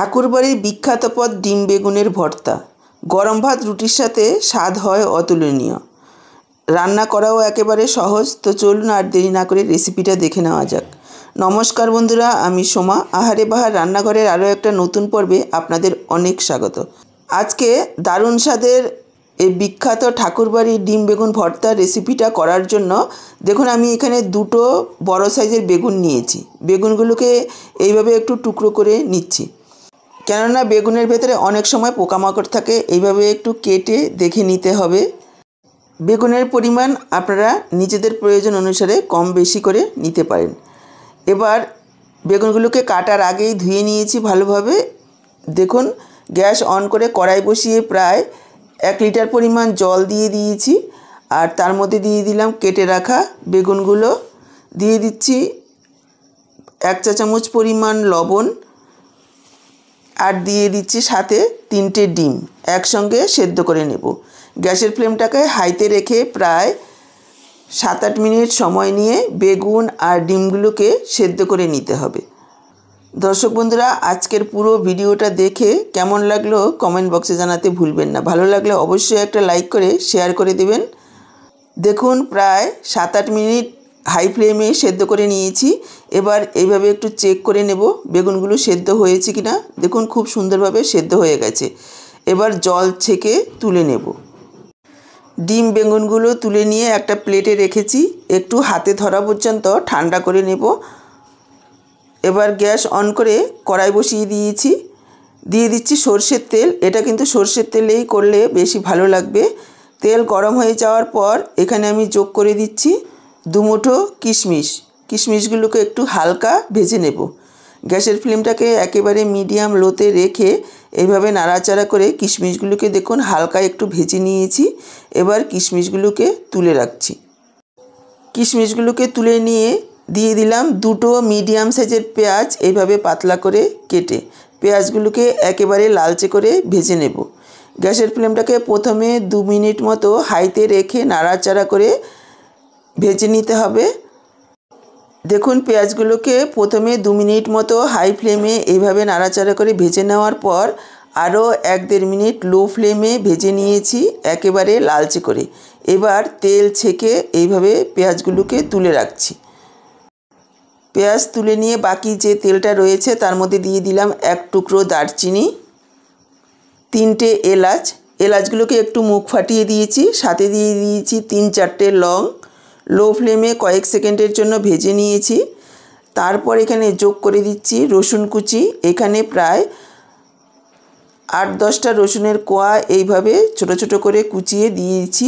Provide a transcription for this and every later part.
ঠাকুরবাড়ির বিখ্যাত পদ ডিম বেগুনের ভর্তা। গরম ভাত রুটির সাথে স্বাদ হয় অতুলনীয়। রান্না করাও একেবারে সহজ। তো চলুন আর দেরি না করে রেসিপিটা দেখে নেওয়া যাক। নমস্কার বন্ধুরা, আমি সোমা। আহারে বাহার রান্নাঘরের আরও একটা নতুন পর্বে আপনাদের অনেক স্বাগত। আজকে দারুণ স্বাদের এই বিখ্যাত ঠাকুরবাড়ির ডিম বেগুন ভর্তার রেসিপিটা করার জন্য দেখুন আমি এখানে দুটো বড় সাইজের বেগুন নিয়েছি। বেগুনগুলোকে এইভাবে একটু টুকরো করে নিচ্ছি, কেননা বেগুনের ভেতরে অনেক সময় পোকামাকড় থাকে। এইভাবে একটু কেটে দেখে নিতে হবে। বেগুনের পরিমাণ আপনারা নিজেদের প্রয়োজন অনুসারে কম বেশি করে নিতে পারেন। এবার বেগুনগুলোকে কাটার আগেই ধুয়ে নিয়েছি ভালোভাবে। দেখুন গ্যাস অন করে কড়াই বসিয়ে প্রায় 1 লিটার পরিমাণ জল দিয়ে দিয়েছি, আর তার মধ্যে দিয়ে দিলাম কেটে রাখা বেগুনগুলো। দিয়ে দিচ্ছি 1 চা চামচ পরিমাণ লবণ, আর দিয়ে দিচ্ছি সাথে 3টে ডিম একসঙ্গে সেদ্ধ করে নেব। গ্যাসের ফ্লেমটাকে হাইতে রেখে প্রায় 7-8 মিনিট সময় নিয়ে বেগুন আর ডিমগুলোকে সেদ্ধ করে নিতে হবে। দর্শক বন্ধুরা, আজকের পুরো ভিডিওটা দেখে কেমন লাগলো কমেন্ট বক্সে জানাতে ভুলবেন না। ভালো লাগলে অবশ্যই একটা লাইক করে শেয়ার করে দেবেন। দেখুন প্রায় 7-8 মিনিট হাই ফ্লেমে সেদ্ধ করে নিয়েছি। এবার এইভাবে একটু চেক করে নেব বেগুনগুলো সেদ্ধ হয়েছে কিনা। দেখুন খুব সুন্দরভাবে সেদ্ধ হয়ে গেছে। এবার জল ছেঁকে তুলে নেব। ডিম বেগুনগুলো তুলে নিয়ে একটা প্লেটে রেখেছি, একটু হাতে ধরা পর্যন্ত ঠান্ডা করে নেব। এবার গ্যাস অন করে কড়াই বসিয়ে দিয়েছি। দিয়ে দিচ্ছি সরষের তেল। এটা কিন্তু সরষের তেলেই করলে বেশি ভালো লাগবে। তেল গরম হয়ে যাওয়ার পর এখানে আমি যোগ করে দিচ্ছি 2 মুঠো কিশমিশ। কিশমিশগুলোকে একটু হালকা ভেজে নেব। গ্যাসের ফ্লেমটাকে একেবারে মিডিয়াম লোতে রেখে এইভাবে নাড়াচাড়া করে কিশমিশগুলোকে দেখুন হালকা একটু ভেজে নিয়েছি। এবার কিশমিশগুলোকে তুলে রাখছি। কিশমিশগুলোকে তুলে নিয়ে দিয়ে দিলাম 2টো মিডিয়াম সাইজের পেঁয়াজ, এইভাবে পাতলা করে কেটে। পেঁয়াজগুলোকে একেবারে লালচে করে ভেজে নেব। গ্যাসের ফ্লেমটাকে প্রথমে 2 মিনিট মতো হাইতে রেখে নাড়াচাড়া করে ভেজে নিতে হবে। দেখুন পেঁয়াজগুলোকে প্রথমে 2 মিনিট মতো হাই ফ্লেমে এইভাবে নাড়াচাড়া করে ভেজে নেওয়ার পর আরও 1-1.5 মিনিট লো ফ্লেমে ভেজে নিয়েছি একেবারে লালচে করে। এবার তেল ছেঁকে এইভাবে পেঁয়াজগুলোকে তুলে রাখছি। পেঁয়াজ তুলে নিয়ে বাকি যে তেলটা রয়েছে তার মধ্যে দিয়ে দিলাম 1 টুকরো দারচিনি, 3টে এলাচ। এলাচগুলোকে একটু মুখ ফাটিয়ে দিয়েছি। সাথে দিয়ে দিয়েছি 3-4টে লং। লো ফ্লেমে কয়েক সেকেন্ডের জন্য ভেজে নিয়েছি। তারপর এখানে যোগ করে দিচ্ছি রসুন কুচি। এখানে প্রায় 8-10টা রসুনের কোয়া এইভাবে ছোট ছোট করে কুচিয়ে দিয়েছি।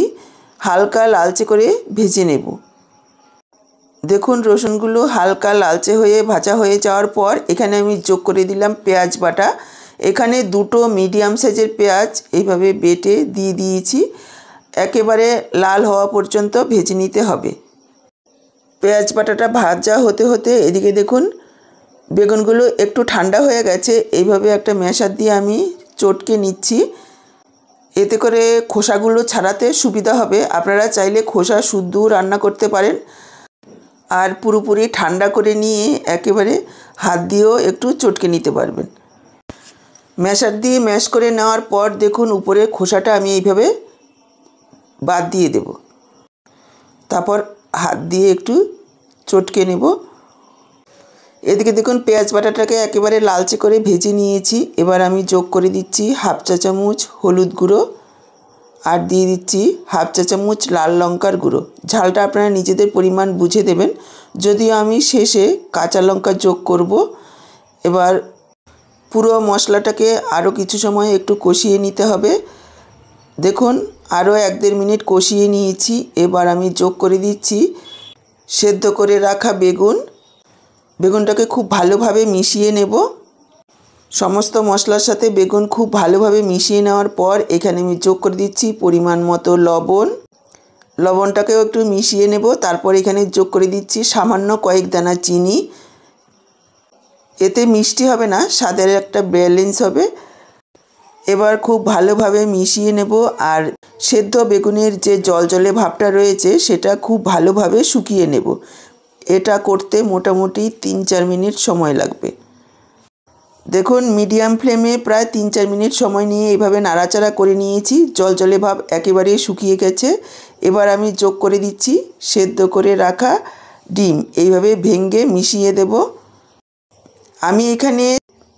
হালকা লালচে করে ভেজে নেব। দেখুন রসুনগুলো হালকা লালচে হয়ে ভাজা হয়ে যাওয়ার পর এখানে আমি যোগ করে দিলাম পেঁয়াজ বাটা। এখানে 2টো মিডিয়াম সাইজের পেঁয়াজ এইভাবে বেটে দিয়ে দিয়েছি। একেবারে লাল হওয়া পর্যন্ত ভেজে নিতে হবে। পেঁয়াজ বাটাটা ভাজা হতে হতে এদিকে দেখুন বেগুনগুলো একটু ঠান্ডা হয়ে গেছে। এইভাবে একটা ম্যাশার দিয়ে আমি চটকে নিচ্ছি। এতে করে খোসাগুলো ছাড়াতে সুবিধা হবে। আপনারা চাইলে খোসা শুদ্ধও রান্না করতে পারেন, আর পুরোপুরি ঠান্ডা করে নিয়ে একেবারে হাত দিয়েও একটু চটকে নিতে পারবেন। ম্যাশার দিয়ে ম্যাশ করে নেওয়ার পর দেখুন উপরে খোসাটা আমি এইভাবে বাদ দিয়ে দেব। তারপর হাত দিয়ে একটু চটকে নেব। এদিকে দেখুন পেঁয়াজ বাটাটাকে একেবারে লালচে করে ভেজে নিয়েছি। এবার আমি যোগ করে দিচ্ছি 1/2 চা চামচ হলুদ গুঁড়ো, আর দিয়ে দিচ্ছি 1/2 চা চামচ লাল লঙ্কার গুঁড়ো। ঝালটা আপনারা নিজেদের পরিমাণ বুঝে দেবেন, যদিও আমি শেষে কাঁচা লঙ্কা যোগ করব। এবার পুরো মশলাটাকে আরও কিছু সময় একটু কষিয়ে নিতে হবে। দেখুন আরও 1-1.5 মিনিট কষিয়ে নিয়েছি। এবার আমি যোগ করে দিচ্ছি সেদ্ধ করে রাখা বেগুনটাকে খুব ভালোভাবে মিশিয়ে নেব। সমস্ত মশলার সাথে বেগুন খুব ভালোভাবে মিশিয়ে নেওয়ার পর এখানে আমি যোগ করে দিচ্ছি পরিমাণ মতো লবণ। লবণটাকেও একটু মিশিয়ে নেব। তারপর এখানে যোগ করে দিচ্ছি সামান্য কয়েক দানা চিনি। এতে মিষ্টি হবে না, স্বাদের একটা ব্যালেন্স হবে। এবার খুব ভালোভাবে মিশিয়ে নেব, আর সেদ্ধ বেগুনের যে জলজলে ভাবটা রয়েছে সেটা খুব ভালোভাবে শুকিয়ে নেব। এটা করতে মোটামুটি 3-4 মিনিট সময় লাগবে। দেখুন মিডিয়াম ফ্লেমে প্রায় 3-4 মিনিট সময় নিয়ে এইভাবে নাড়াচাড়া করে নিয়েছি। জলজলে ভাব একেবারে শুকিয়ে গেছে। এবার আমি যোগ করে দিচ্ছি সেদ্ধ করে রাখা ডিম। এইভাবে ভেঙে মিশিয়ে দেব। আমি এখানে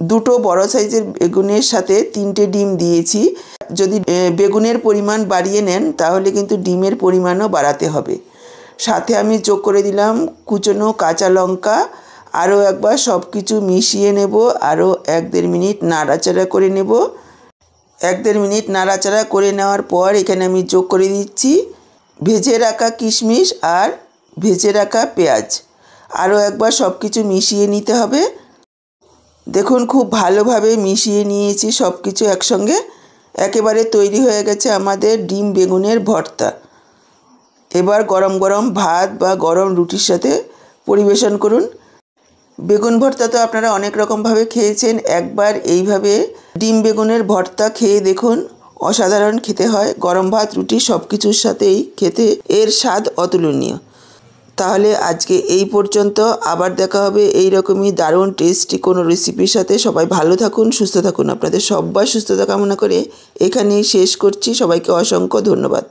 2টো বড় সাইজের বেগুনের সাথে 3টে ডিম দিয়েছি। যদি বেগুনের পরিমাণ বাড়িয়ে নেন তাহলে কিন্তু ডিমের পরিমাণও বাড়াতে হবে। সাথে আমি যোগ করে দিলাম কুচনো কাঁচা লঙ্কা। আরও একবার সব কিছু মিশিয়ে নেব। আরও 1-1.5 মিনিট নাড়াচাড়া করে নেব। 1-1.5 মিনিট নাড়াচাড়া করে নেওয়ার পর এখানে আমি যোগ করে দিচ্ছি ভেজে রাখা কিশমিশ আর ভেজে রাখা পেঁয়াজ। আরও একবার সব কিছু মিশিয়ে নিতে হবে। দেখুন খুব ভালোভাবে মিশিয়ে নিয়েছি সব কিছু একসঙ্গে। একেবারে তৈরি হয়ে গেছে আমাদের ডিম বেগুনের ভর্তা। এবার গরম গরম ভাত বা গরম রুটির সাথে পরিবেশন করুন। বেগুন ভর্তা তো আপনারা অনেক রকমভাবে খেয়েছেন। একবার এইভাবে ডিম বেগুনের ভর্তা খেয়ে দেখুন, অসাধারণ খেতে হয়। গরম ভাত রুটি সব কিছুর সাথেই খেতে এর স্বাদ অতুলনীয়। তাহলে আজকে এই পর্যন্ত। আবার দেখা হবে এই রকমই দারুণ টেস্টি কোনো রেসিপির সাথে। সবাই ভালো থাকুন, সুস্থ থাকুন। আপনাদের সবার সুস্থতা কামনা করে এখানেই শেষ করছি। সবাইকে অসংখ্য ধন্যবাদ।